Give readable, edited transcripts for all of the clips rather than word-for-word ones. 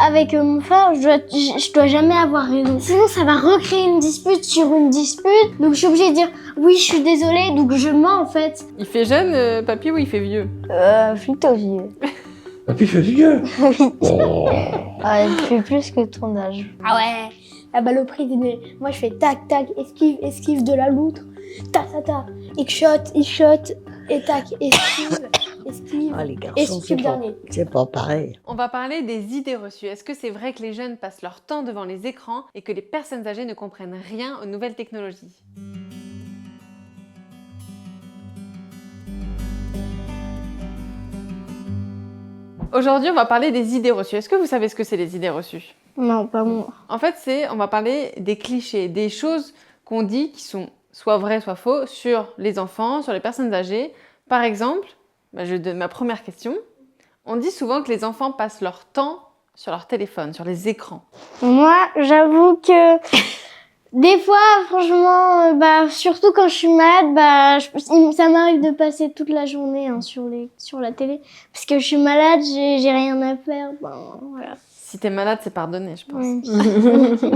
avec mon frère, je dois jamais avoir raison. Sinon, ça va recréer une dispute sur une dispute. Donc, je suis obligée de dire oui, je suis désolée. Donc, je mens en fait. Il fait jeune, papy, ou il fait vieux? Plutôt vieux. Papy fait vieux. Oh. Ah, il fait plus que ton âge. Ah ouais, la balle au prix, moi je fais tac tac, esquive de la loutre, ta ta ta, il shot, et tac, esquive, Ah, les garçons, esquive dernier. c'est pas pareil. On va parler des idées reçues. Est-ce que c'est vrai que les jeunes passent leur temps devant les écrans et que les personnes âgées ne comprennent rien aux nouvelles technologies? Aujourd'hui, on va parler des idées reçues. Est-ce que vous savez ce que c'est les idées reçues? Non, pas moi. En fait, on va parler des clichés, des choses qu'on dit qui sont soit vraies, soit faux sur les enfants, sur les personnes âgées. Par exemple, ma première question, on dit souvent que les enfants passent leur temps sur leur téléphone, sur les écrans. Moi, j'avoue que des fois, franchement, surtout quand je suis malade, ça m'arrive de passer toute la journée sur la télé. Parce que je suis malade, j'ai rien à faire. Voilà. Si t'es malade, c'est pardonné, je pense. Ouais.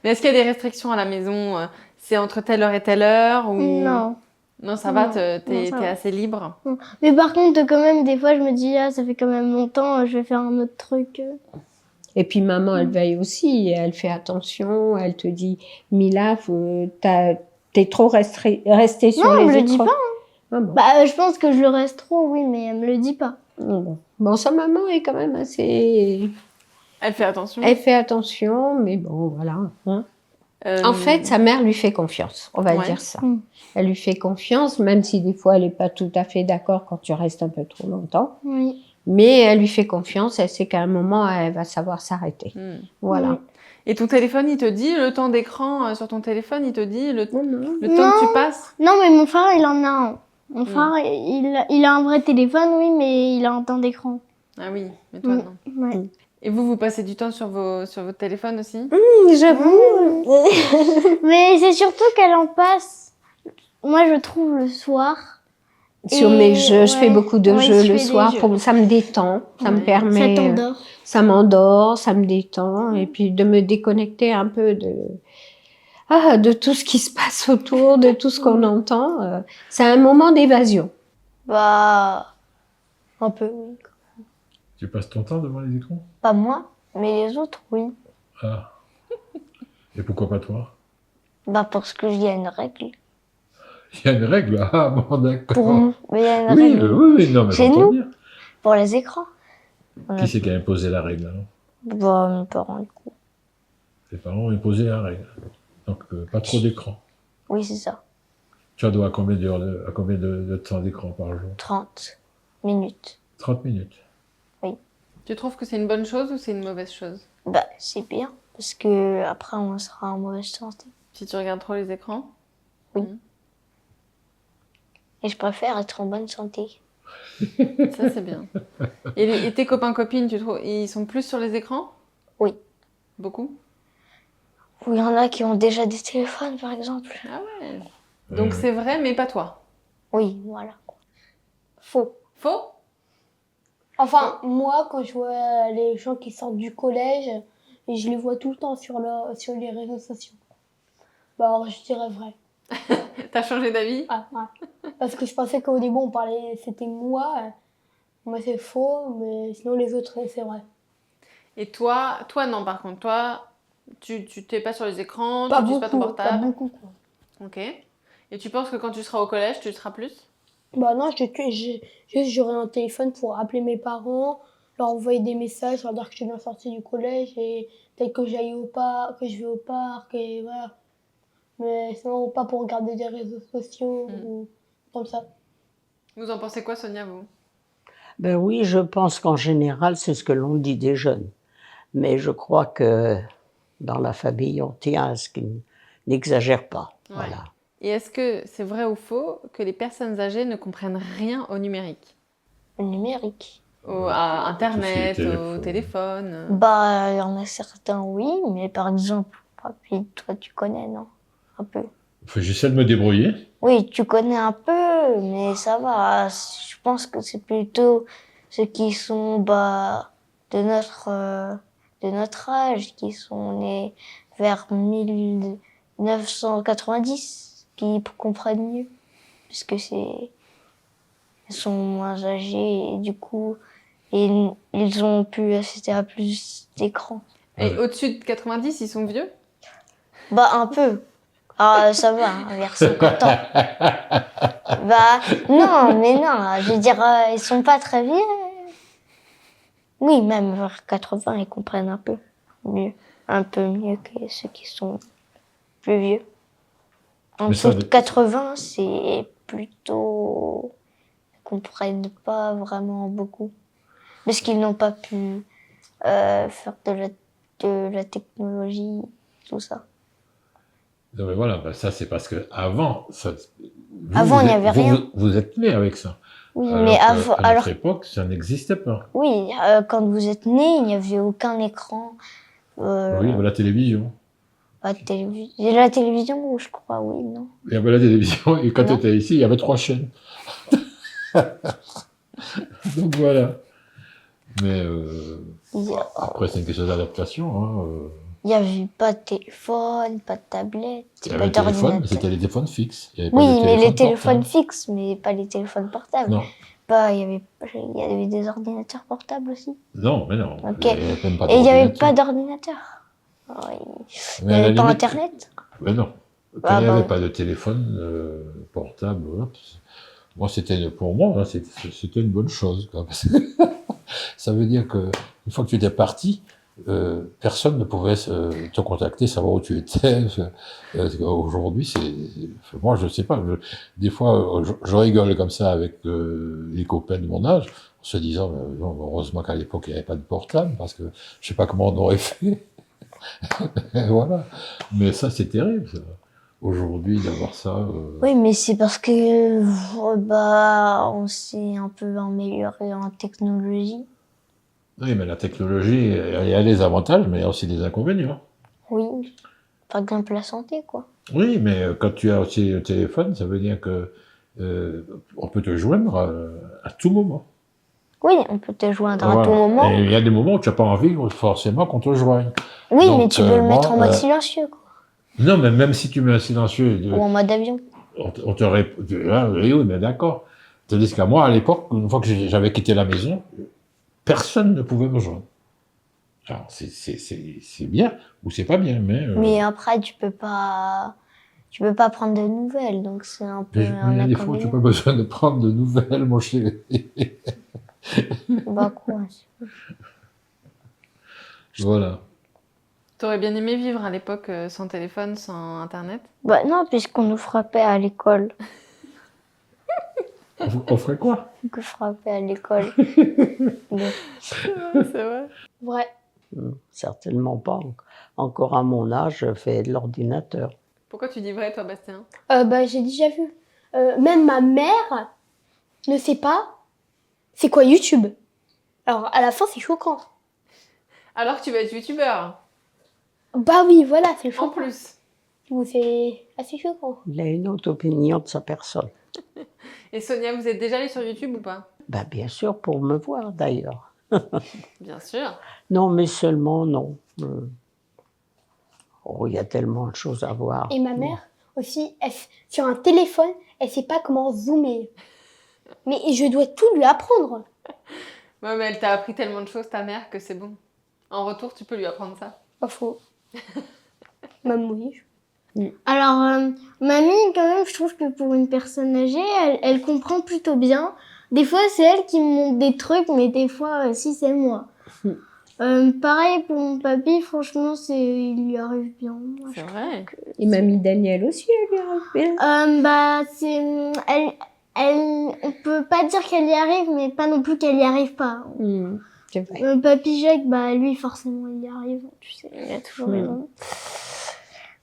Mais est-ce qu'il y a des restrictions à la maison? C'est entre telle heure et telle heure ou... Non. Non, ça va, Non. t'es Non, ça va. assez libre. Mais par contre, quand même, des fois, je me dis, ça fait quand même longtemps, je vais faire un autre truc. Et puis maman, elle veille aussi, elle fait attention, elle te dit, Mila, t'es trop restée sur Non, les elle me le écrans. dit pas. Ah bon. Je pense que je le reste trop, oui, mais elle me le dit pas. Bon, sa maman est quand même assez... Elle fait attention. Elle fait attention, mais bon, voilà. Hein. En fait, sa mère lui fait confiance, on va dire ça. Elle lui fait confiance, même si des fois, elle n'est pas tout à fait d'accord quand tu restes un peu trop longtemps. Oui. Mais elle lui fait confiance, elle sait qu'à un moment, elle va savoir s'arrêter. Voilà. Oui. Et ton téléphone, il te dit le temps d'écran sur ton téléphone, il te dit le temps Non. que tu passes? Non, mais mon frère, il en a un. Mon frère, il a un vrai téléphone, oui, mais il a un temps d'écran. Ah oui, mais toi non. Ouais. Et vous passez du temps sur votre téléphone aussi? J'avoue. Mais c'est surtout qu'elle en passe, moi, je trouve, le soir. Sur Et mes jeux, je fais beaucoup de ouais, jeux je le fais des soir, jeux. ça me détend, ça me permet... Ça t'endort. Ça m'endort, ça me détend, et puis de me déconnecter un peu de tout ce qui se passe autour, de tout ce qu'on entend. C'est un moment d'évasion. Un peu, oui. Tu passes ton temps devant les écrans? Pas moi, mais les autres, oui. Ah. Et pourquoi pas toi? Parce qu'il y a une règle. Il y a une règle? Ah bon, d'accord. Pour nous, mais il y a une Oui, règle. oui, non, mais Chez j'entends nous. bien. Pour les écrans. Qui c'est qui a imposé la règle alors? Mes parents, du coup. Tes parents ont imposé la règle. Donc, pas trop d'écran. Oui, c'est ça. Tu as droit à combien de temps d'écran par jour? 30 minutes. 30 minutes. Tu trouves que c'est une bonne chose ou c'est une mauvaise chose? C'est bien, parce que après on sera en mauvaise santé. Si tu regardes trop les écrans? Et je préfère être en bonne santé. Ça, c'est bien. Et tes copains-copines, tu trouves, ils sont plus sur les écrans? Oui. Beaucoup? Ou il y en a qui ont déjà des téléphones, par exemple. Ah ouais. Donc c'est vrai, mais pas toi. Oui, voilà. Faux. Faux? Enfin, moi, quand je vois les gens qui sortent du collège, et je les vois tout le temps sur les réseaux sociaux. Alors, je dirais vrai. T'as changé d'avis? Ah, ouais. Parce que je pensais qu'au début, on parlait, c'était moi. Moi, c'est faux, mais sinon, les autres, c'est vrai. Et toi non, par contre, toi, tu t'es pas sur les écrans, Pas tu n'utilises pas ton beaucoup, pas portable. beaucoup, quoi. Ok. Et tu penses que quand tu seras au collège, tu le seras plus? Non, j'aurai un téléphone pour appeler mes parents, leur envoyer des messages, leur dire que je suis bien sortie du collège et peut-être que j'aille au parc, que je vais au parc et voilà. Mais sinon, pas pour regarder des réseaux sociaux ou comme ça. Vous en pensez quoi, Sonia, vous? Ben oui, je pense qu'en général, c'est ce que l'on dit des jeunes. Mais je crois que dans la famille, on tient à ce qu'ils n'exagèrent pas. Ouais. Voilà. Et est-ce que c'est vrai ou faux que les personnes âgées ne comprennent rien au numérique? Le numérique. À Internet, Tout ce qui est au téléphone? Il y en a certains, oui, mais par exemple, papy, toi, tu connais, non? Un peu. Enfin, j'essaie de me débrouiller. Oui, tu connais un peu, mais ça va. Je pense que c'est plutôt ceux qui sont de notre de notre âge, qui sont nés vers 1990, qui comprennent mieux. Parce que ils sont moins âgés et du coup, ils ont pu assister à plus d'écrans. Et au-dessus de 90, ils sont vieux? Bah, un peu. Ah, ça va, hein, vers 50 ans. Bah, non, mais non, je veux dire, ils sont pas très vieux. Oui, même vers 80, ils comprennent un peu mieux. Un peu mieux que ceux qui sont plus vieux. En Mais ça, dessous de 80, c'est plutôt... Ils comprennent pas vraiment beaucoup. Parce qu'ils n'ont pas pu faire de la technologie, tout ça. Non, mais voilà, ben ça c'est parce que avant, Avant, il n'y avait rien. Vous êtes né avec ça. Oui, Alors mais à notre époque, ça n'existait pas. oui, quand vous êtes né, il n'y avait aucun écran. Oui, il y avait la télévision. Pas de télévision. Il y a la télévision, je crois, oui, non. Il y avait la télévision, et quand tu Non. étais ici, il y avait 3 chaînes. Donc voilà. Mais après, c'est une question d'adaptation. Hein. Il n'y avait pas de téléphone, pas de tablette, Il y pas avait le téléphone, mais d'ordinateur. c'était les téléphones fixes. Il y avait pas Oui, de mais téléphone les téléphones portable. fixes, mais pas les téléphones portables. Non, Il y avait des ordinateurs portables aussi. non, mais non. Ok. Il y avait même pas Et il n'y avait d'ordinateur. pas d'ordinateur. Il n'y Mais à la avait pas limite, Internet. Mais non. Quand Ah, il n'y avait bah. pas de téléphone portable, hop, moi, pour moi, hein, c'était une bonne chose. Quoi, parce que ça veut dire que une fois que tu étais parti, personne ne pouvait te contacter, savoir où tu étais. Aujourd'hui, moi, je sais pas. Des fois, je rigole comme ça avec les copains de mon âge, en se disant, non, heureusement qu'à l'époque, il n'y avait pas de portable, parce que je sais pas comment on aurait fait. Voilà. Mais ça, c'est terrible, ça. Aujourd'hui, d'avoir ça. Oui, mais c'est parce que on s'est un peu amélioré en technologie. Oui, mais la technologie, il y a des avantages, mais il y a aussi des inconvénients. Oui, par exemple la santé, quoi. Oui, mais quand tu as aussi le téléphone, ça veut dire que on peut te joindre à tout moment. Oui, on peut te joindre à Voilà. tout moment. Et il y a des moments où tu n'as pas envie forcément qu'on te joigne. Oui, Donc, mais tu peux le mettre en moi, mode silencieux, quoi. Non, mais même si tu mets un silencieux, Ou en mode avion. on te répond. Oui, mais d'accord. Tandis qu'à moi, à l'époque, une fois que j'avais quitté la maison, personne ne pouvait me joindre. Alors, c'est bien ou c'est pas bien, mais. Mais après, tu peux pas prendre de nouvelles, donc c'est un peu Mais il y a des fois où tu n'as pas besoin de prendre de nouvelles, mon chéri. Bah quoi. Voilà. T'aurais bien aimé vivre à l'époque sans téléphone, sans internet? Bah non, puisqu'on nous frappait à l'école. On ferait quoi? On nous frappait à l'école. C'est vrai. Vrai. Certainement pas. Encore à mon âge, je fais de l'ordinateur. Pourquoi tu dis vrai, toi, Bastien? J'ai déjà vu. Même ma mère ne sait pas c'est quoi YouTube. Alors, à la fin, c'est choquant. Alors que tu vas être youtubeur, Bah oui, voilà, c'est en choquant. plus. Donc, c'est assez choquant. Il a une autre opinion de sa personne. Et Sonia, vous êtes déjà allée sur YouTube ou pas? Ben, bien sûr, pour me voir d'ailleurs. Bien sûr. Non, mais seulement non. Oh, il y a tellement de choses à voir. Et ma mère aussi, sur un téléphone, elle sait pas comment zoomer. Mais je dois tout lui apprendre. Ouais, mais elle t'a appris tellement de choses, ta mère, que c'est bon. En retour, tu peux lui apprendre ça. Pas faux. Même oui. Alors, mamie, quand même, je trouve que pour une personne âgée, elle comprend plutôt bien. Des fois, c'est elle qui me montre des trucs, mais des fois, aussi, c'est moi. Pareil pour mon papy, franchement, il lui arrive bien. Moi, C'est je vrai. Et mamie Danielle aussi, elle lui arrive bien. On peut pas dire qu'elle y arrive, mais pas non plus qu'elle y arrive pas. C'est vrai. Papy Jacques, lui, forcément, il y arrive. Tu sais, il a toujours raison.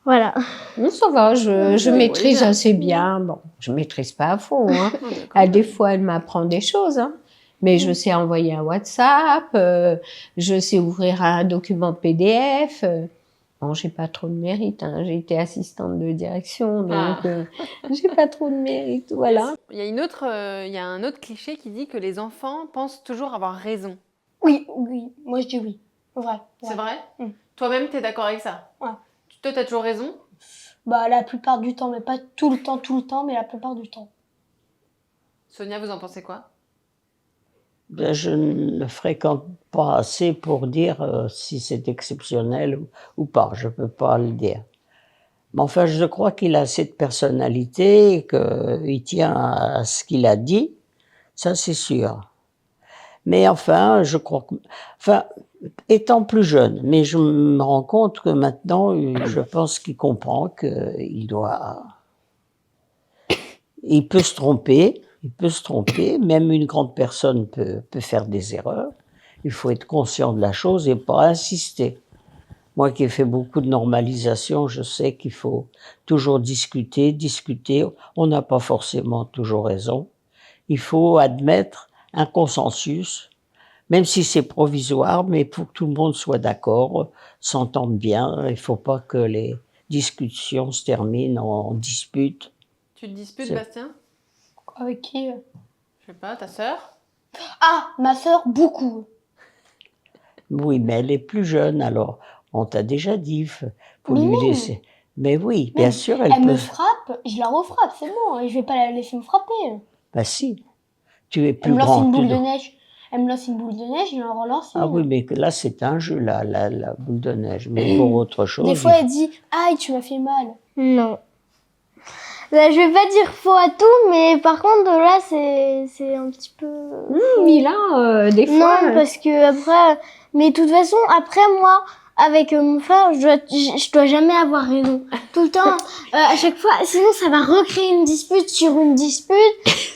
Voilà. Non, ça va, je oui, maîtrise bien. assez bien. Bon, je maîtrise pas à fond. Hein. Des fois, elle m'apprend des choses. Hein. Mais je sais envoyer un WhatsApp, je sais ouvrir un document PDF. Bon, j'ai pas trop de mérite. Hein. J'ai été assistante de direction, donc j'ai pas trop de mérite. Voilà. Il y a un autre cliché qui dit que les enfants pensent toujours avoir raison. Oui, oui. Moi, je dis oui. Vrai. C'est Ouais. vrai Mm. Toi-même, t'es d'accord avec ça? Ouais. Toi, t'as toujours raison? Bah, la plupart du temps, mais pas tout le temps, mais la plupart du temps. Sonia, vous en pensez quoi? Ben, je ne le fréquente pas assez pour dire si c'est exceptionnel ou pas. Je peux pas le dire. Mais enfin, je crois qu'il a assez de personnalité et qu'il tient à ce qu'il a dit. Ça, c'est sûr. Mais enfin, je crois que, enfin, étant plus jeune, mais je me rends compte que maintenant, je pense qu'il comprend qu'il doit, il peut se tromper, même une grande personne peut faire des erreurs. Il faut être conscient de la chose et pas insister. Moi qui ai fait beaucoup de normalisation, je sais qu'il faut toujours discuter. On n'a pas forcément toujours raison. Il faut admettre un consensus, même si c'est provisoire, mais pour que tout le monde soit d'accord, s'entende bien. Il ne faut pas que les discussions se terminent en dispute. Tu te disputes, C'est- Bastien? Avec qui Je sais pas, ta sœur? Ah, ma sœur, beaucoup. Oui, mais elle est plus jeune, alors on t'a déjà dit, faut Mais lui non. laisser. Mais oui, bien Mais sûr, elle Elle peut. me frappe, je la refrappe, c'est bon. Et je vais pas la laisser me frapper. Bah si, tu es Elle plus me lance grand. une tu boule de dois- neige. Elle me lance une boule de neige, je vais en relancer Ah une. oui, mais que là c'est un jeu, la boule de neige. Mais pour autre chose, Des fois, elle dit aïe, tu m'as fait mal. Non. Là, je vais pas dire faux à tout, mais par contre, là, c'est un petit peu... Mais là, des fois... Non, parce que après... Mais de toute façon, après, moi, avec mon frère, je dois jamais avoir raison. Tout le temps, à chaque fois. Sinon, ça va recréer une dispute sur une dispute.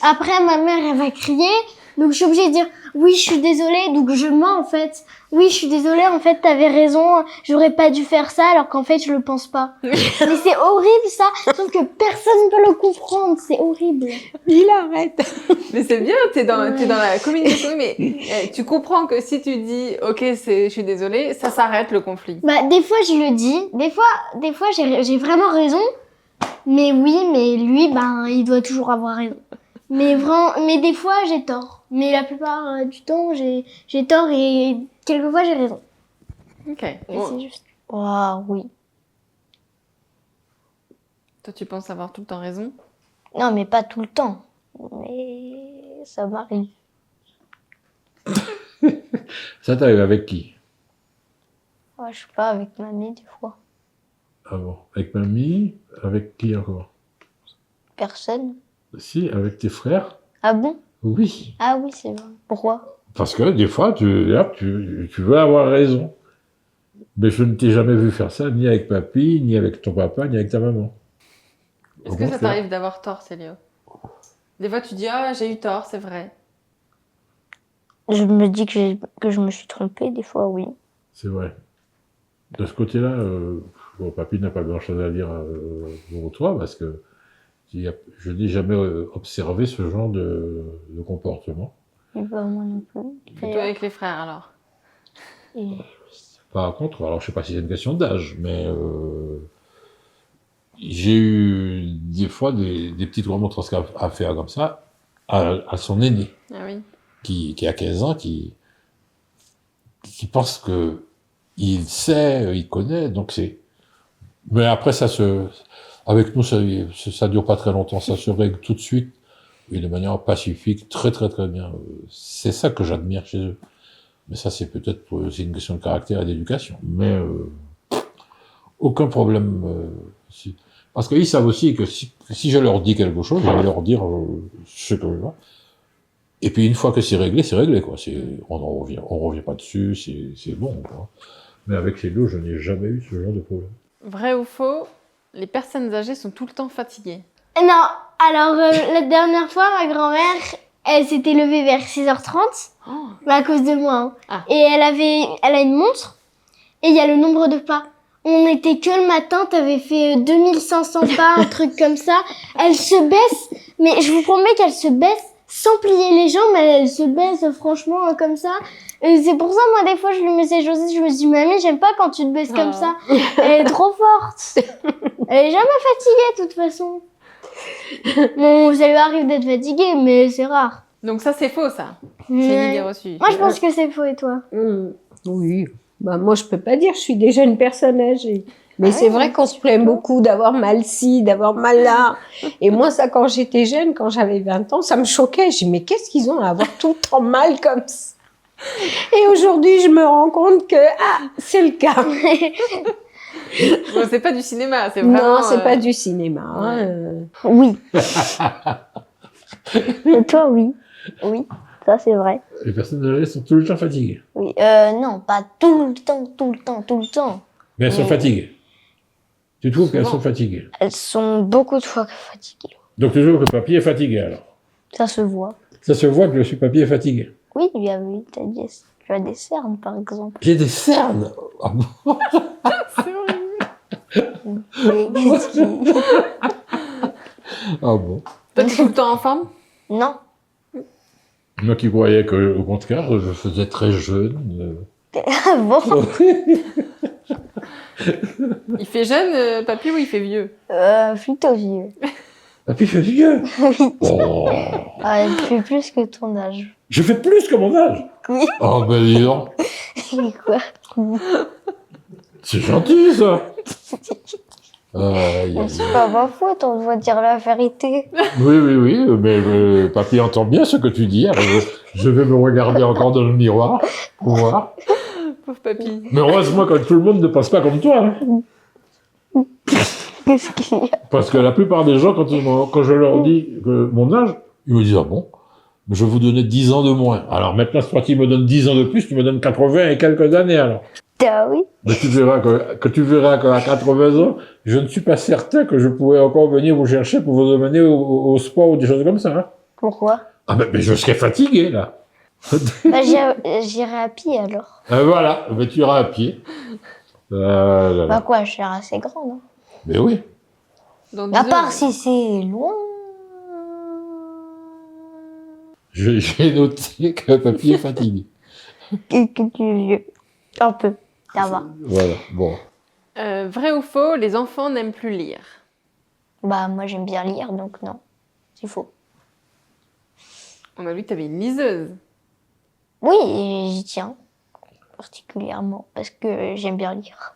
Après, ma mère, elle va crier. Donc, je suis obligée de dire, oui, je suis désolée. Donc, je mens, en fait. Oui, je suis désolée. En fait, t'avais raison. J'aurais pas dû faire ça, alors qu'en fait, je le pense pas. Mais c'est horrible, ça. Sauf que personne ne peut le comprendre. C'est horrible. Il arrête. Mais c'est bien, t'es dans la communication, mais tu comprends que si tu dis « Ok, je suis désolée », ça s'arrête le conflit. Bah, des fois, je le dis. Des fois, j'ai vraiment raison. Mais oui, mais lui, ben, il doit toujours avoir raison. Mais des fois, j'ai tort. Mais la plupart du temps, j'ai tort et quelquefois, j'ai raison. Ok. Et Bon, c'est juste. Waouh, oui. toi, tu penses avoir tout le temps raison? Non, mais pas tout le temps. Mais ça m'arrive. Ça t'arrive avec qui? Ouais, je sais pas, avec mamie, des fois. Ah bon. Avec mamie? Avec qui encore? Personne. Si, avec tes frères? Ah bon? Oui. Ah oui, c'est vrai. Pourquoi? Parce que des fois, tu veux avoir raison. Mais je ne t'ai jamais vu faire ça, ni avec papy, ni avec ton papa, ni avec ta maman. Est-ce Au que ça contraire. t'arrive d'avoir tort, Célio? Des fois, tu dis « Ah, j'ai eu tort, c'est vrai. Je me dis que je me suis trompée, des fois, oui. C'est vrai. De ce côté-là, bon, papy n'a pas grand-chose à dire pour toi, parce que je n'ai jamais observé ce genre de comportement. Et bah, moi non plus. » Plutôt avec les frères, alors. Et- Par contre, alors je sais pas si c'est une question d'âge, mais j'ai eu des fois des petites remontrances à faire comme ça à son aîné, Ah oui. qui a 15 ans, qui pense que il sait, il connaît, donc c'est... Mais après, avec nous, ça dure pas très longtemps, ça se règle tout de suite, et de manière pacifique, très très très bien. C'est ça que j'admire chez eux. Mais ça, c'est peut-être c'est une question de caractère et d'éducation. Mais aucun problème. Parce qu'ils savent aussi que si je leur dis quelque chose, je vais leur dire ce que je veux. Et puis une fois que c'est réglé, quoi. On revient pas dessus, c'est bon, quoi. Mais avec les deux, je n'ai jamais eu ce genre de problème. Vrai ou faux, les personnes âgées sont tout le temps fatiguées. Non, alors la dernière fois, ma grand-mère, elle s'était levée vers 6h30, Oh. à cause de moi. Hein. Ah. Et elle a une montre, et il y a le nombre de pas. On était que le matin, t'avais fait 2500 pas, un truc comme ça. Elle se baisse, mais je vous promets qu'elle se baisse sans plier les jambes, elle se baisse franchement comme ça. Et c'est pour ça, moi, des fois, je lui mets ses chaussettes, je me dis, mamie, j'aime pas quand tu te baisses comme ça. Elle est trop forte. Elle est jamais fatiguée, de toute façon. Bon, ça lui arrive d'être fatiguée, mais c'est rare. Donc ça, c'est faux, ça. C'est une Mais- idée reçue. Moi, je pense que c'est faux, et toi? Oui. Bah, moi, je peux pas dire, je suis déjà une personne âgée. Mais c'est vrai qu'on se plaint beaucoup d'avoir mal ci, d'avoir mal là. Et moi, ça, quand j'étais jeune, quand j'avais 20 ans, ça me choquait. Je dis, mais qu'est-ce qu'ils ont à avoir tout le temps mal comme ça? Et aujourd'hui, je me rends compte que, c'est le cas. Bon, c'est pas du cinéma, c'est vraiment... Non, c'est pas du cinéma. Hein, Oui. Et toi, oui. Oui, ça c'est vrai. Les personnes âgées sont tout le temps fatiguées. Oui. Non, pas tout le temps, tout le temps, tout le temps. Mais elles sont fatiguées. Tu trouves qu'elles Souvent. sont fatiguées. Elles sont beaucoup de fois fatiguées. Donc tu trouves que le papier est fatigué alors. Ça se voit. Ça se voit que le papier est fatigué. Oui, tu as des cernes, par exemple. J'ai des cernes. Ah bon. Mais qu'est-ce qui... Ah bon. Toi, t'es tout le temps en forme? Non. Moi qui croyais qu'au contraire, je faisais très jeune. Ah bon? Il fait jeune, papy, ou il fait vieux? Plutôt vieux. Papy fait vieux. Oh. Ah, tu fais plus que ton âge. Je fais plus que mon âge. Oui. Oh ben dis donc. Quoi? C'est gentil ça. Aïe, aïe, C'est aïe. pas ma faute, on doit dire la vérité. Oui, mais papy entend bien ce que tu dis. Alors je vais me regarder encore dans le miroir pour voir. Pauvre papy. Mais heureusement que tout le monde ne pense pas comme toi. Hein. Qu'est-ce qu'il y a? Parce que la plupart des gens, quand je leur dis que mon âge, ils me disent « Ah bon, mais je vais vous donner 10 ans de moins. » Alors maintenant, toi qui me donnes 10 ans de plus, tu me donnes 80 et quelques années alors. Ah oui? Mais tu verras qu'à 80 ans, je ne suis pas certain que je pourrais encore venir vous chercher pour vous emmener au sport ou des choses comme ça. Hein. Pourquoi? Ah mais je serais fatigué là. Bah, j'irai à pied alors. Voilà, mais tu iras à pied. Là, là. Bah quoi, je suis assez grande. Hein. Mais oui. Dans À 10 part ans. si c'est loin. J'ai noté que papy est fatigué. Et que tu es vieux. Un peu. Ça va. Voilà, bon. Vrai ou faux, les enfants n'aiment plus lire? Bah moi j'aime bien lire donc non. C'est faux. On a vu que t'avais une liseuse. Oui, et j'y tiens. Particulièrement parce que j'aime bien lire.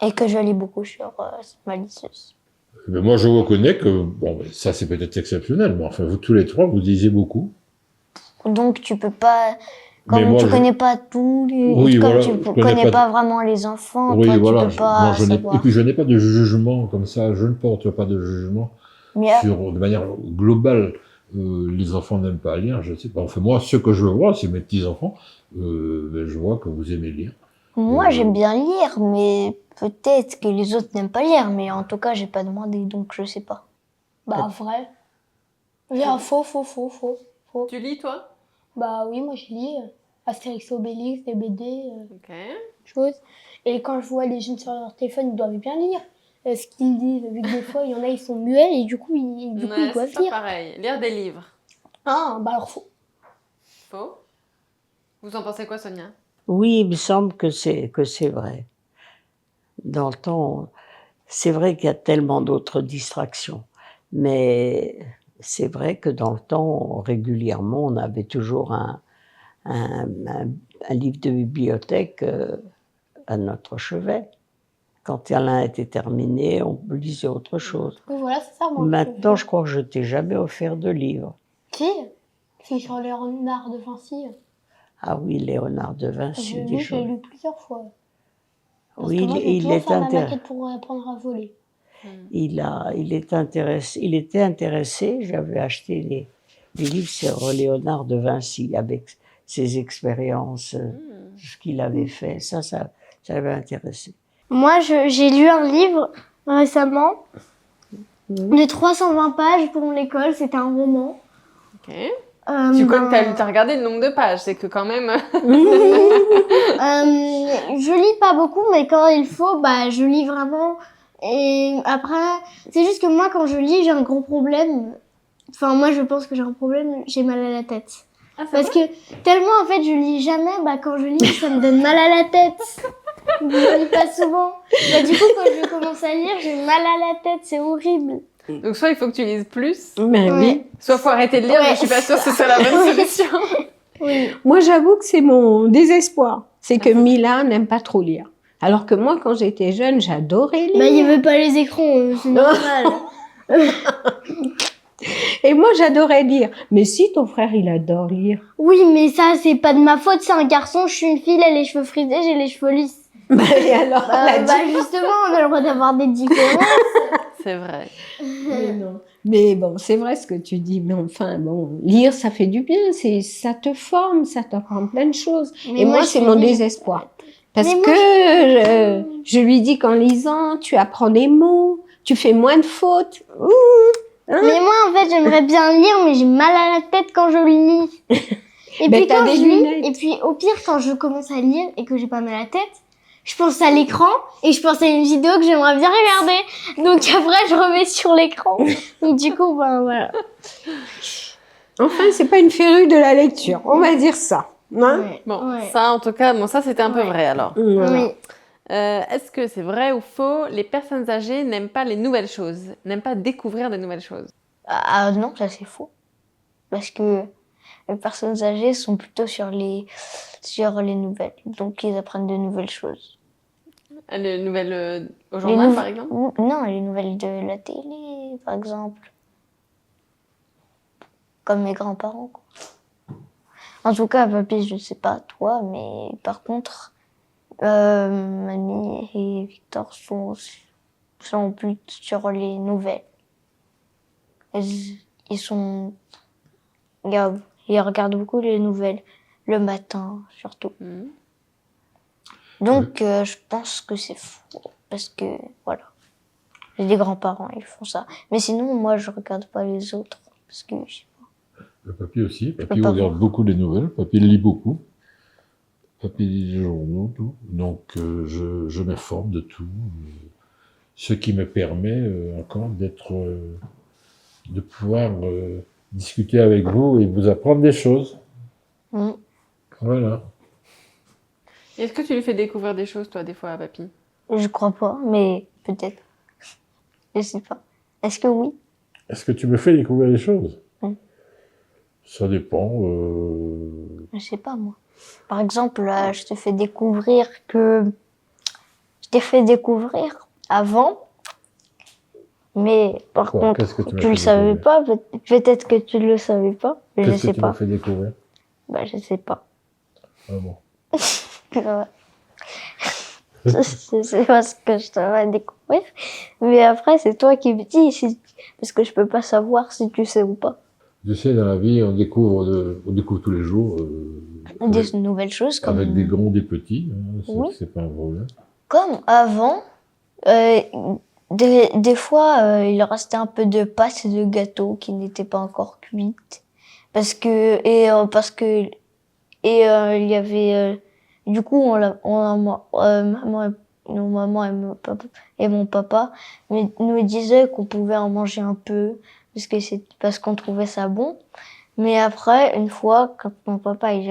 Et que je lis beaucoup sur ma liseuse. Mais moi, je reconnais que, bon, ça c'est peut-être exceptionnel, mais enfin, vous tous les trois, vous lisez beaucoup. Donc tu peux pas... Mais Comme moi, tu je- connais pas tous les... Oui, comme voilà, tu je connais connais pas pas vraiment les enfants, Oui, toi voilà. tu peux pas Moi, savoir. et puis, je n'ai pas de jugement comme ça. Je ne porte pas de jugement Mais, de manière globale. Les enfants n'aiment pas lire, je sais pas. Enfin, moi, ce que je vois, c'est mes petits-enfants. Ben, je vois que vous aimez lire. moi j'aime bien lire, mais peut-être que les autres n'aiment pas lire. Mais en tout cas, j'ai pas demandé, donc je sais pas. Bah, vrai. Bien, faux. Tu lis, toi? Bah oui, moi je lis Astérix Obélix, des BD, Ok. choses. Et quand je vois les jeunes sur leur téléphone, ils doivent bien lire ce qu'ils disent. Vu que des fois, il y en a, ils sont muets et du coup, ils Ouais, doivent c'est pas lire. pareil. Lire des livres. Ah, bah alors faux. Faux. Vous en pensez quoi, Sonia? Oui, il me semble que c'est vrai. Dans le temps, c'est vrai qu'il y a tellement d'autres distractions. Mais c'est vrai que dans le temps, régulièrement, on avait toujours un livre de bibliothèque à notre chevet. Quand l'un était terminé, on lisait autre chose. Oui, voilà, c'est ça. Moi, Maintenant, je crois que je t'ai jamais offert de livre. Si, sur Léonard de Vinci. Ah oui, Léonard de Vinci, des Je l'ai choses. lu plusieurs fois. Parce Oui, que moi, je vais il toujours est faire ma intéressant. maquette pour apprendre à voler. Il était intéressé. J'avais acheté les livres sur Léonard de Vinci avec ses expériences, ce qu'il avait fait. Ça l'avait intéressé. Moi, j'ai lu un livre récemment de 320 pages pour l'école. C'était un roman. Ok. Tu Ben, t'as regardé le nombre de pages, c'est que quand même... je lis pas beaucoup, mais quand il faut, bah, je lis vraiment. Et après, c'est juste que moi, quand je lis, j'ai un gros problème. Enfin, moi, je pense que j'ai un problème, j'ai mal à la tête. Ah, c'est Parce vrai? que tellement, en fait, je lis jamais, bah, quand je lis, ça me donne mal à la tête. Je lis pas souvent. Bah, du coup, quand je commence à lire, j'ai mal à la tête, c'est horrible. Donc soit il faut que tu lises plus, Mais Ouais. oui. soit faut arrêter de lire, Ouais. mais je suis pas sûre que ce soit la bonne solution. Oui. Moi, j'avoue que c'est mon désespoir. c'est que Mila n'aime pas trop lire. Alors que moi, quand j'étais jeune, j'adorais lire. Bah, il veut pas les écrans, c'est normal. Et moi, j'adorais lire. Mais si, ton frère, il adore lire. Oui, mais ça, c'est pas de ma faute, c'est un garçon, je suis une fille, elle a les cheveux frisés, j'ai les cheveux lisses. Et alors, Justement, on a le droit d'avoir des différences. C'est vrai. Mais non. Mais bon, c'est vrai ce que tu dis. Mais enfin, bon, lire, ça fait du bien. Ça te forme, ça t'apprend plein de choses. Mais Et moi, je c'est fais mon des- désespoir. Parce Mais moi, que je lui dis qu'en lisant, tu apprends des mots, tu fais moins de fautes. Ouh, hein. Mais moi, en fait, j'aimerais bien lire, mais j'ai mal à la tête quand je lis. Et Mais puis t'as quand des je lis, lunettes. et puis au pire, quand je commence à lire et que j'ai pas mal à la tête, je pense à l'écran et je pense à une vidéo que j'aimerais bien regarder. Donc après, je remets sur l'écran. Donc du coup, ben voilà. Enfin, c'est pas une férue de la lecture, on va dire ça. Hein. Ouais, Bon, ouais. ça, en tout cas, bon, ça, c'était un peu Ouais. vrai, alors. Voilà. Oui. Est-ce que c'est vrai ou faux, les personnes âgées n'aiment pas les nouvelles choses, n'aiment pas découvrir de nouvelles choses? Ah non, ça c'est faux. Parce que les personnes âgées sont plutôt sur les nouvelles. Donc ils apprennent de nouvelles choses. Les nouvelles au Les journal, nou- par exemple? Non, les nouvelles de la télé, par exemple. Comme mes grands-parents, quoi. En tout cas, papy, je sais pas toi, mais par contre, mamie et Victor sont plus sur les nouvelles. Ils sont... Ils regardent beaucoup les nouvelles, le matin surtout. Mhm. Donc, je pense que c'est faux. Parce que, voilà. J'ai des grands-parents, ils font ça. Mais sinon, moi, je regarde pas les autres. Parce que, je sais pas. Le papy aussi. Papy peux pas regarde voir. beaucoup les nouvelles. Papy lit beaucoup. Papy lit les journaux, tout. Donc, je m'informe de tout. Ce qui me permet encore de pouvoir discuter avec vous et vous apprendre des choses. Mm. Voilà. Est-ce que tu lui fais découvrir des choses, toi, des fois, à papy? Je crois pas, mais peut-être. Je sais pas. Est-ce que oui? Est-ce que tu me fais découvrir des choses? Ça dépend. Je sais pas, moi. Par exemple, là, je te fais découvrir que... Je t'ai fait découvrir avant, mais par Quoi? contre, Qu'est-ce que tu m'as tu le fait savais découvrir? pas. Peut-être que tu le savais pas. Je Qu'est-ce sais que tu m'as pas. fait découvrir? Bah, je sais pas. Ah bon. Ouais. Je sais pas ce que je te fais découvrir. Mais après, c'est toi qui me dis, parce que je peux pas savoir si tu sais ou pas. Tu sais, dans la vie, on découvre tous les jours. Des nouvelles choses comme... Avec des grands, des petits. Hein, Oui. c'est pas un problème. Comme avant, des fois, il restait un peu de pâte de gâteau qui n'était pas encore cuite. Il y avait, du coup, maman et mon papa nous disaient qu'on pouvait en manger un peu parce qu'on trouvait ça bon. Mais après, une fois, quand mon papa il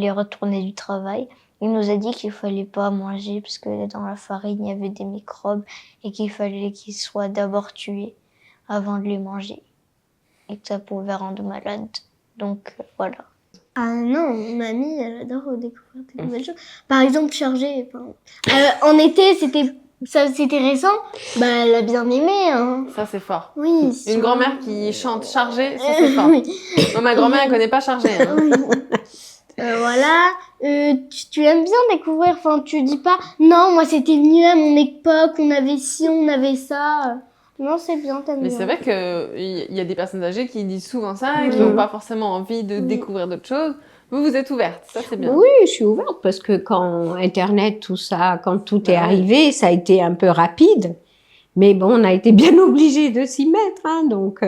est retourné du travail, il nous a dit qu'il fallait pas manger parce que dans la farine il y avait des microbes et qu'il fallait qu'ils soient d'abord tués avant de les manger et que ça pouvait rendre malade. Donc voilà. Ah non, mamie, elle adore découvrir des nouvelles choses. Par exemple, charger. En été, c'était récent. Bah, elle a bien aimé. Hein. Ça, c'est fort. Oui. Une sur- grand-mère qui chante chargé, ça, c'est fort. Oui. Moi, ma grand-mère, elle connaît pas chargé. Hein. Oui. Voilà. Tu aimes bien découvrir. Enfin, tu dis pas. Non, moi, c'était mieux à mon époque. On avait ci, on avait ça. Non, c'est bien, t'aimes Mais bien. c'est vrai qu'il y a des personnes âgées qui disent souvent ça, et qui Oui. n'ont pas forcément envie de Oui. découvrir d'autres choses. Vous êtes ouverte, ça c'est bien. Oui, je suis ouverte parce que quand Internet, tout ça, quand tout est Bah oui. arrivé, ça a été un peu rapide. Mais bon, on a été bien obligés de s'y mettre. Hein, donc,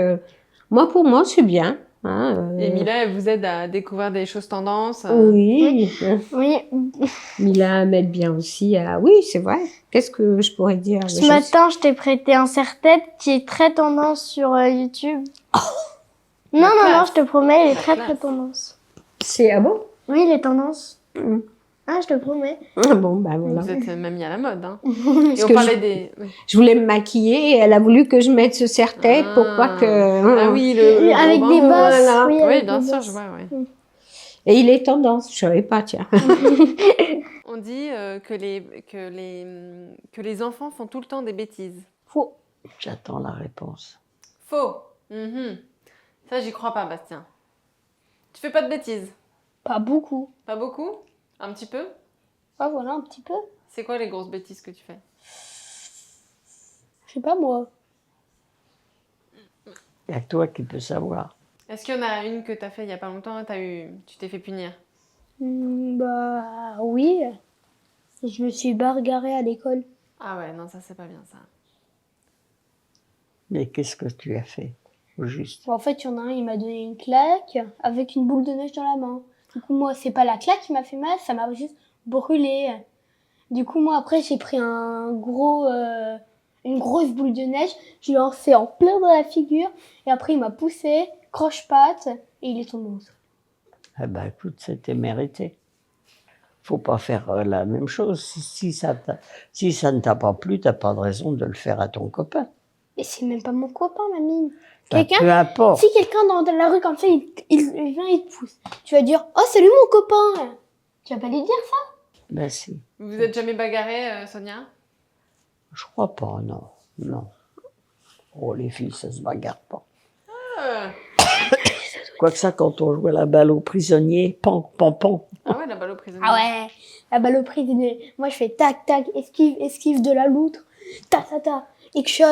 moi, pour moi, c'est bien. Hein, Et Mila, elle vous aide à découvrir des choses tendances. Oui. Oui. Mila m'aide bien aussi à... Oui, c'est vrai. Qu'est-ce que je pourrais dire? Ce matin, je t'ai prêté un serre-tête qui est très tendance sur YouTube. Non, classe. je te promets, il est La très classe. tendance. C'est... Ah bon? Oui, il est tendance. Mm. Ah, je te promets. Ah bon, bah voilà. Vous êtes même mis à la mode. Hein. Parce Et on que parlait des... oui. je voulais me maquiller et elle a voulu que je mette ce serre-tête pour pas que... Ah oui, le Avec gros des bain. bosses. Voilà. Oui, Oui, avec bien des sûr, bosses. je vois, oui. Et il est tendance, je savais pas, tiens. On dit que les enfants font tout le temps des bêtises. Faux. J'attends la réponse. Faux. Mhm. Ça, j'y crois pas, Bastien. Tu fais pas de bêtises? Pas beaucoup. Pas beaucoup? Un petit peu? Ah, voilà, un petit peu. C'est quoi les grosses bêtises que tu fais? Je sais pas, moi. Il n'y a que toi qui peux savoir. Est-ce qu'il y en a une que tu as fait il y a pas longtemps et tu t'es fait punir? Bah, oui. Je me suis bagarrée à l'école. Ah ouais, non, ça c'est pas bien ça. Mais qu'est-ce que tu as fait, au juste? En fait, il y en a un, il m'a donné une claque avec une boule de neige dans la main. Du coup, moi, c'est pas la claque qui m'a fait mal, ça m'a juste brûlé. Du coup, moi, après, j'ai pris une grosse boule de neige, je l'ai lancée en plein dans la figure, et après, il m'a poussé, croche-patte, et il est tombé au sol. Eh ben, écoute, c'était mérité. Faut pas faire la même chose. Si ça ne t'a pas plu, t'as pas de raison de le faire à ton copain. Et c'est même pas mon copain, mamie. Ben, Quelqu'un, peu importe. si quelqu'un dans la rue comme ça, il vient, il te pousse. Tu vas dire, oh, salut mon copain. Tu vas pas lui dire ça? Ben si. Vous vous êtes jamais bagarré, Sonia? Je crois pas, non. Non. Oh, les filles, ça se bagarre pas. Quoique ça, quand on jouait la balle aux prisonniers, pan, pan, pan. Ah ouais, la balle au prisonnier. Ah ouais, la balle au prisonnier. Moi, je fais tac, tac, esquive, esquive de la loutre. Ta, ta, ta. Il shot,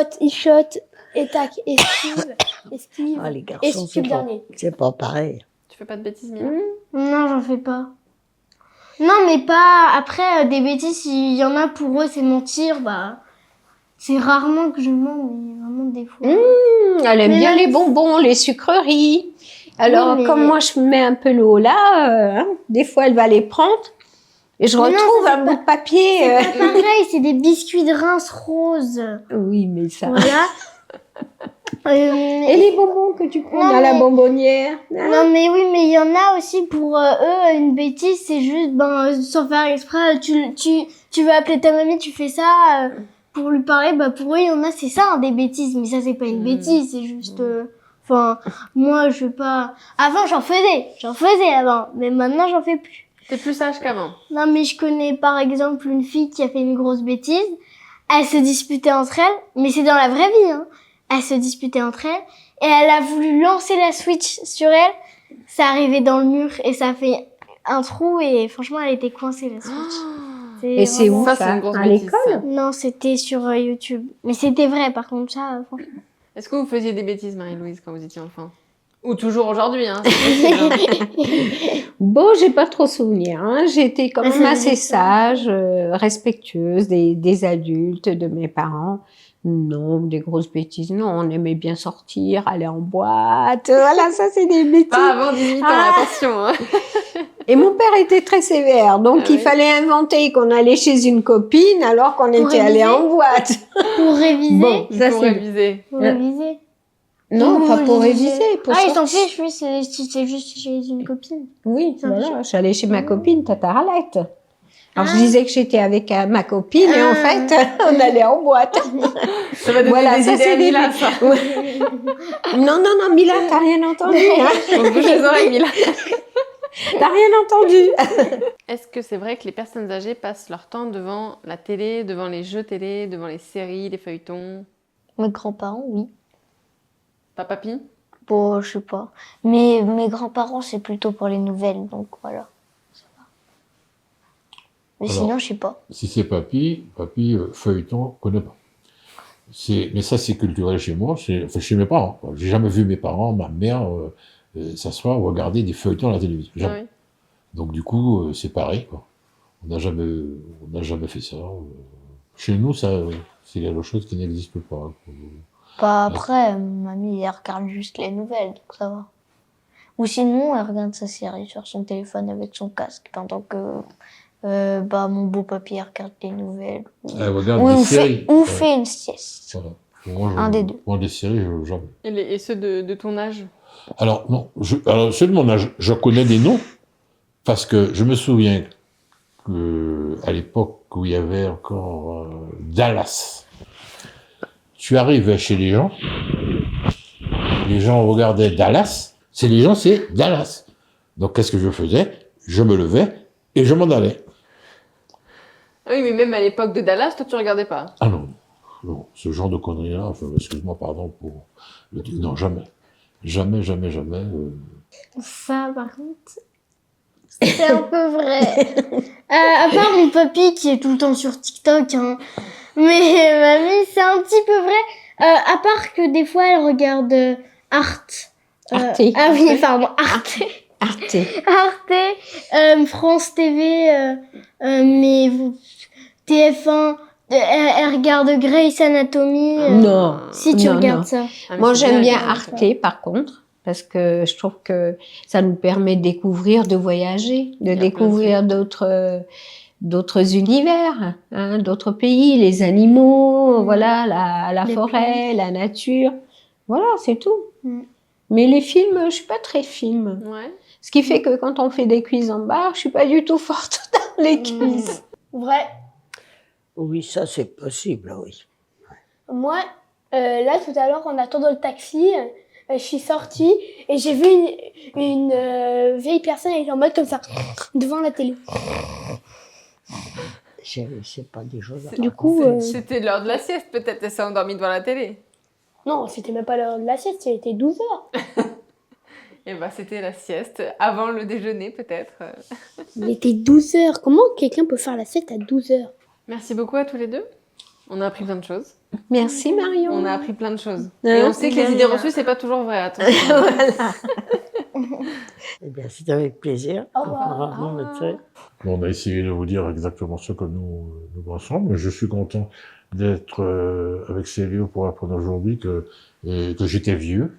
et tac, esquive, esquive. Ah, les garçons, Esquive dernier. c'est pas pareil. Tu fais pas de bêtises, Mila? Non, j'en fais pas. Non, mais pas... Après, des bêtises, s'il y en a pour eux, c'est mentir, bah... C'est rarement que je mens, mais vraiment des fois. Elle aime Mais bien même les si- bonbons, les sucreries. Alors, Oui, mais- comme moi, je mets un peu l'eau là, des fois, elle va les prendre. Et je Mais non, retrouve ça, un c'est bout de papier. C'est pas pareil, c'est des biscuits de rince roses. Oui, mais ça... Voilà. Et les bonbons que tu prends Non, dans la mais- bonbonnière, hein? Non, mais oui, mais il y en a aussi pour eux, une bêtise, c'est juste, sans faire exprès, tu veux appeler ta mamie, tu fais ça pour lui parler, bah pour eux, il y en a, c'est ça, hein, des bêtises, mais ça, c'est pas une bêtise, c'est juste, enfin, moi, je veux pas, avant, j'en faisais avant, mais maintenant, j'en fais plus. T'es plus sage qu'avant. Non, mais je connais, par exemple, une fille qui a fait une grosse bêtise, elles se disputaient entre elles, mais c'est dans la vraie vie, hein. Elles se disputaient entre elles, et elle a voulu lancer la Switch sur elle, ça arrivait dans le mur, et ça fait un trou, et franchement, elle était coincée, la Switch. Et c'est vraiment- où Ça, ça, c'est une grosse à bêtise, l'école? ça. Non, c'était sur YouTube. Mais c'était vrai, par contre, ça, franchement. Est-ce que vous faisiez des bêtises, Marie-Louise, quand vous étiez enfant? Ou toujours aujourd'hui, hein? c'est possible, hein. Bon, j'ai pas trop souvenir. Hein. J'étais quand même assez sage, respectueuse des adultes, de mes parents. Non, des grosses bêtises. Non, on aimait bien sortir, aller en boîte. Voilà, ça c'est des bêtises. Pas avant 18 ans, Ah. attention. Hein. Et mon père était très sévère, donc Ah il oui. fallait inventer qu'on allait chez une copine alors qu'on était allé réviser. en boîte. Pour réviser. Bon, Il ça faut c'est... réviser. Pour réviser. Non, Vous pas pour révisez. réviser, pour Ah, il s'en sortir. fiche, oui, c'est juste chez une copine. Oui, Ça voilà, me je suis allée chez ma copine, Tata Arlette. Alors je Ah. disais que j'étais avec ma copine et en Ah. fait, on allait en boîte. Ça va donner Voilà, des ça, idées c'est à des Mila, ça. Non, Mila, t'as rien entendu, hein? On se bouge les oreilles, Mila. T'as rien entendu. Est-ce que c'est vrai que les personnes âgées passent leur temps devant la télé, devant les jeux télé, devant les séries, les feuilletons? Mes grands-parents, oui. Pas papy? Bon, je sais pas. Mais mes grands-parents, c'est plutôt pour les nouvelles, donc voilà. Ça va. Mais Alors. sinon, je sais pas. Si c'est papy, feuilleton, connaît pas. Mais ça, c'est culturel chez moi, enfin, chez mes parents. J'ai jamais vu mes parents, ma mère, s'asseoir ou regarder des feuilletons à la télévision. Jamais. Ah oui. Donc du coup, c'est pareil, quoi. On n'a jamais fait ça. Chez nous, ça, c'est quelque chose qui n'existe pas. Bah, après, mamie, elle regarde juste les nouvelles, donc ça va. Ou sinon, elle regarde sa série sur son téléphone avec son casque, pendant que mon beau papy regarde les nouvelles. Elle regarde Ou des on séries. fait, ou Ouais, fait une sieste. voilà. Moi, Un des deux. Moi, des séries, jamais. Et ceux de ton âge? Alors, non, ceux de mon âge, je connais des noms, parce que je me souviens à l'époque où il y avait encore Dallas, tu arrives chez les gens regardaient Dallas, c'est Dallas. Donc, qu'est-ce que je faisais? Je me levais et je m'en allais. Ah oui, mais même à l'époque de Dallas, toi, tu regardais pas. Ah non, non, ce genre de conneries-là, enfin, excuse-moi, pardon pour le dire, non, jamais. Jamais, jamais, jamais. Ça, par contre, c'est un peu vrai. À part mon papy qui est tout le temps sur TikTok, hein. Mais mamie, c'est un petit peu vrai. À part que des fois, elle regarde Arte. Arte. Ah oui, pardon, Arte. Arte. Arte, France TV, mais TF1, elle regarde Grey's Anatomy. Non. Si tu non, regardes non. ça. Ah, mais Moi, c'est j'aime bien les Arte, enfants. par contre, parce que je trouve que ça nous permet de découvrir, de voyager, de y a découvrir d'autres univers, hein, d'autres pays, les animaux, voilà, la Les forêt, la nature. Voilà, c'est tout. Mm. Mais les films, je suis pas très film. Ouais. Ce qui fait que quand on fait des quiz en bar, je suis pas du tout forte dans les quiz. Vrai. Oui, ça c'est possible, oui. Moi, là, tout à l'heure, en attendant le taxi, je suis sortie et j'ai vu une vieille personne, elle était en mode comme ça, devant la télé. C'est pas des choses à Du raconter. coup, C'était l'heure de la sieste, peut-être. Elle s'est endormie devant la télé. non, c'était même pas l'heure de la sieste, il était 12 heures. Et bah, c'était la sieste, avant le déjeuner, peut-être. Il était 12 heures. Comment quelqu'un peut faire la sieste à 12 heures? Merci beaucoup à tous les deux. On a appris plein de choses. Merci Marion. On a appris plein de choses. Hein, Et on sait que les bien, idées bien. reçues, c'est pas toujours vrai. Attention. Eh bien, c'est avec plaisir. Au revoir. Vraiment, le trait. On a essayé de vous dire exactement ce que nous pensons, mais je suis content d'être avec Célio pour apprendre aujourd'hui que j'étais vieux.